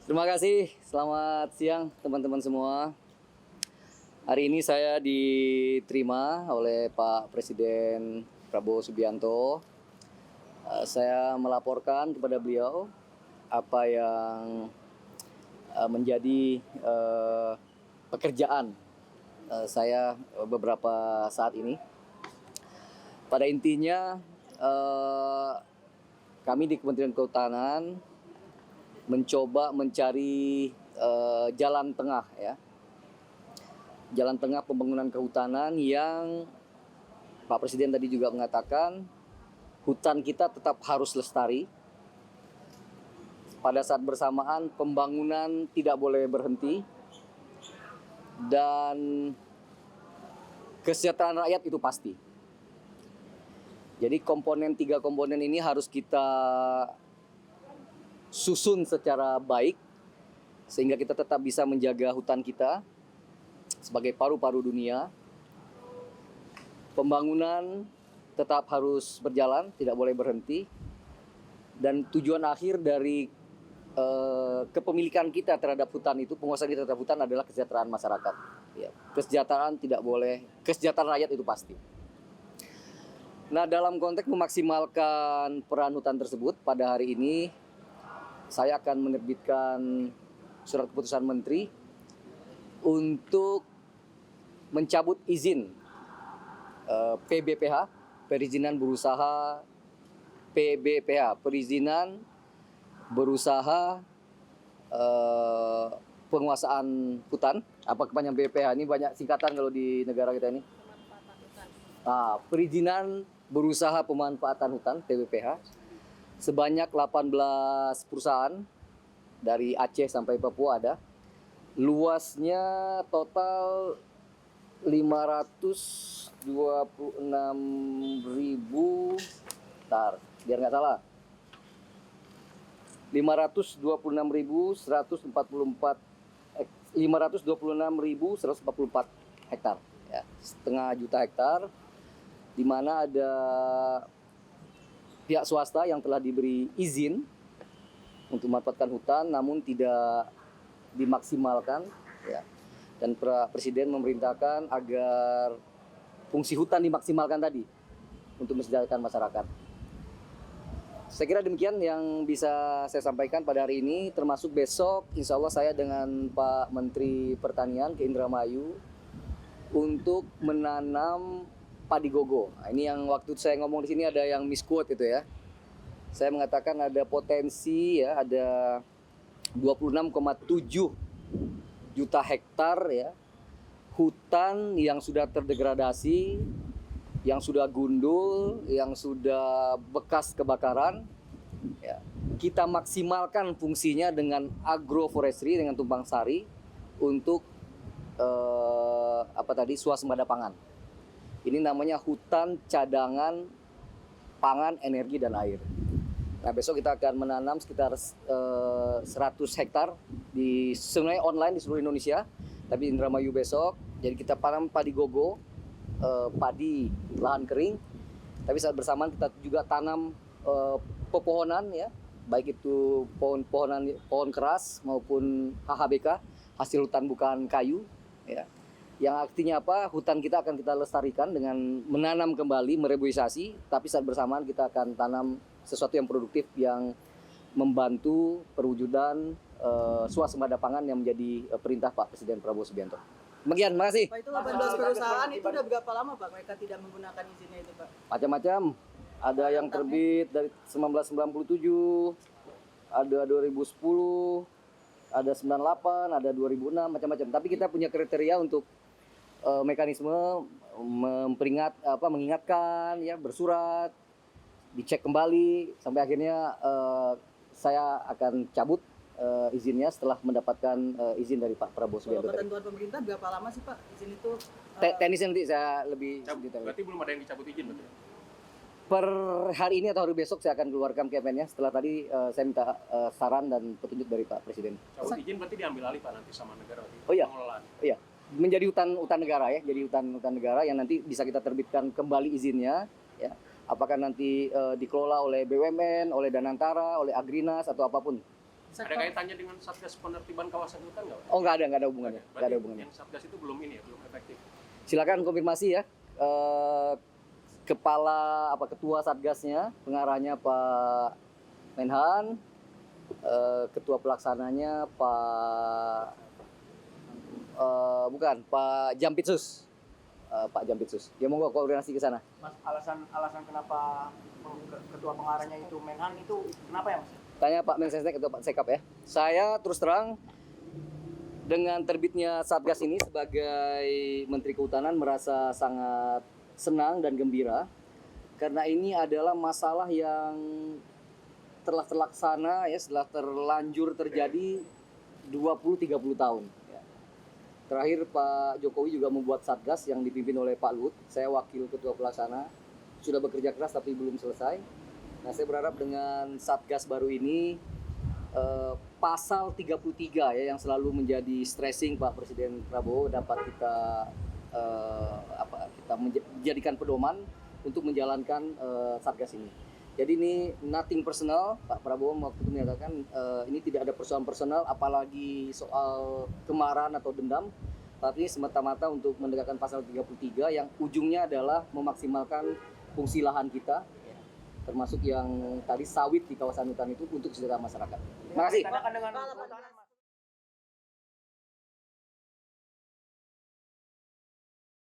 Terima kasih, selamat siang teman-teman semua. Hari ini saya diterima oleh Pak Presiden Prabowo Subianto. Saya melaporkan kepada beliau apa yang menjadi pekerjaan saya beberapa saat ini. Pada intinya kami di Kementerian Kehutanan mencoba mencari jalan tengah ya. Jalan tengah pembangunan kehutanan yang Pak Presiden tadi juga mengatakan hutan kita tetap harus lestari. Pada saat bersamaan pembangunan tidak boleh berhenti dan kesejahteraan rakyat itu pasti. Jadi tiga komponen ini harus kita susun secara baik sehingga kita tetap bisa menjaga hutan kita sebagai paru-paru dunia. Pembangunan tetap harus berjalan, tidak boleh berhenti. Dan tujuan akhir dari kepemilikan kita terhadap hutan itu, penguasaan kita terhadap hutan adalah kesejahteraan masyarakat. Ya, kesejahteraan tidak boleh, kesejahteraan rakyat itu pasti. Nah, dalam konteks memaksimalkan peran hutan tersebut, pada hari ini saya akan menerbitkan surat keputusan menteri untuk mencabut izin PBPH, perizinan berusaha PBPH, perizinan berusaha penguasaan hutan. Apa kepanjangan PBPH? Ini banyak singkatan kalau di negara kita ini. Perizinan berusaha pemanfaatan hutan PBPH sebanyak 18 perusahaan dari Aceh sampai Papua ada. Luasnya total 526.000, biar nggak salah, 526.144 hektar, ya, setengah juta hektar, di mana ada pihak swasta yang telah diberi izin untuk memanfaatkan hutan namun tidak dimaksimalkan, ya. Dan Presiden memerintahkan agar fungsi hutan dimaksimalkan tadi untuk mensejahterakan masyarakat. Saya kira demikian yang bisa saya sampaikan pada hari ini, termasuk besok insya Allah saya dengan Pak Menteri Pertanian ke Indramayu untuk menanam padi gogo. Nah, ini yang waktu saya ngomong di sini ada yang misquote itu ya. Saya mengatakan ada potensi ya, ada 26,7 juta hektar ya hutan yang sudah terdegradasi, yang sudah gundul, yang sudah bekas kebakaran. Ya, kita maksimalkan fungsinya dengan agroforestry, dengan tumpang sari untuk swasembada pangan. Ini namanya hutan cadangan pangan, energi, dan air. Nah, besok kita akan menanam sekitar 100 hektar sebenarnya online di seluruh Indonesia, tapi Indramayu besok. Jadi kita tanam padi gogo, padi lahan kering, tapi saat bersamaan kita juga tanam pepohonan ya, baik itu pohon keras maupun HHBK, hasil hutan bukan kayu ya. Yang artinya apa? Hutan kita akan kita lestarikan dengan menanam kembali, mereboisasi, tapi saat bersamaan kita akan tanam sesuatu yang produktif yang membantu perwujudan swasembada pangan yang menjadi perintah Pak Presiden Prabowo Subianto. Demikian, terima kasih. Pak, itu 18 perusahaan itu udah berapa lama Pak mereka tidak menggunakan izinnya itu Pak? Macam-macam. Ada yang terbit dari 1997, ada 2010, ada 98, ada 2006, macam-macam. Tapi kita punya kriteria untuk mekanisme mengingatkan, ya, bersurat, dicek kembali sampai akhirnya saya akan cabut izinnya setelah mendapatkan izin dari Pak Prabowo Subianto. Kalau ketentuan pemerintah berapa lama sih Pak izin itu? Teknisnya nanti saya lebih detail. Berarti belum ada yang dicabut izin betul? Per hari ini atau hari besok saya akan keluarkan KPN-nya. Setelah tadi saya minta saran dan petunjuk dari Pak Presiden. Cabut izin berarti diambil alih Pak nanti sama negara? Oh iya. Pengelolaan. Iya. Menjadi hutan negara ya, jadi hutan negara yang nanti bisa kita terbitkan kembali izinnya ya. Apakah nanti dikelola oleh BUMN, oleh Danantara, oleh Agrinas atau apapun. Ada kaitannya dengan Satgas penertiban kawasan hutan nggak, Pak? Oh, nggak ada hubungannya. Nggak ada Berarti hubungannya. yang Satgas itu belum ini ya, belum efektif. Silakan konfirmasi ya. Kepala ketua Satgasnya, pengarahnya Pak Menhan, ketua pelaksananya Pak Jampitsus. Pak Jampitsus. Ya monggo koordinasi ke sana. Mas, alasan kenapa ketua pengarahnya itu Menhan itu kenapa ya, Mas? Tanya Pak Mensesnek atau Pak Sekap ya. Saya terus terang dengan terbitnya Satgas ini sebagai Menteri Kehutanan merasa sangat senang dan gembira karena ini adalah masalah yang telah terlaksana ya, setelah terlanjur terjadi 20-30 tahun. Ya. Terakhir Pak Jokowi juga membuat Satgas yang dipimpin oleh Pak Luhut. Saya wakil ketua pelaksana, sudah bekerja keras tapi belum selesai. Nah, saya berharap dengan Satgas baru ini pasal 33 ya yang selalu menjadi stressing Pak Presiden Prabowo dapat kita jadikan pedoman untuk menjalankan Satgas ini. Jadi ini nothing personal, Pak Prabowo waktu itu menyatakan ini tidak ada persoalan personal, apalagi soal kemarahan atau dendam, tapi semata-mata untuk menegakkan pasal 33 yang ujungnya adalah memaksimalkan fungsi lahan kita, termasuk yang tadi sawit di kawasan hutan itu untuk kesejahteraan masyarakat. Terima kasih. Dengan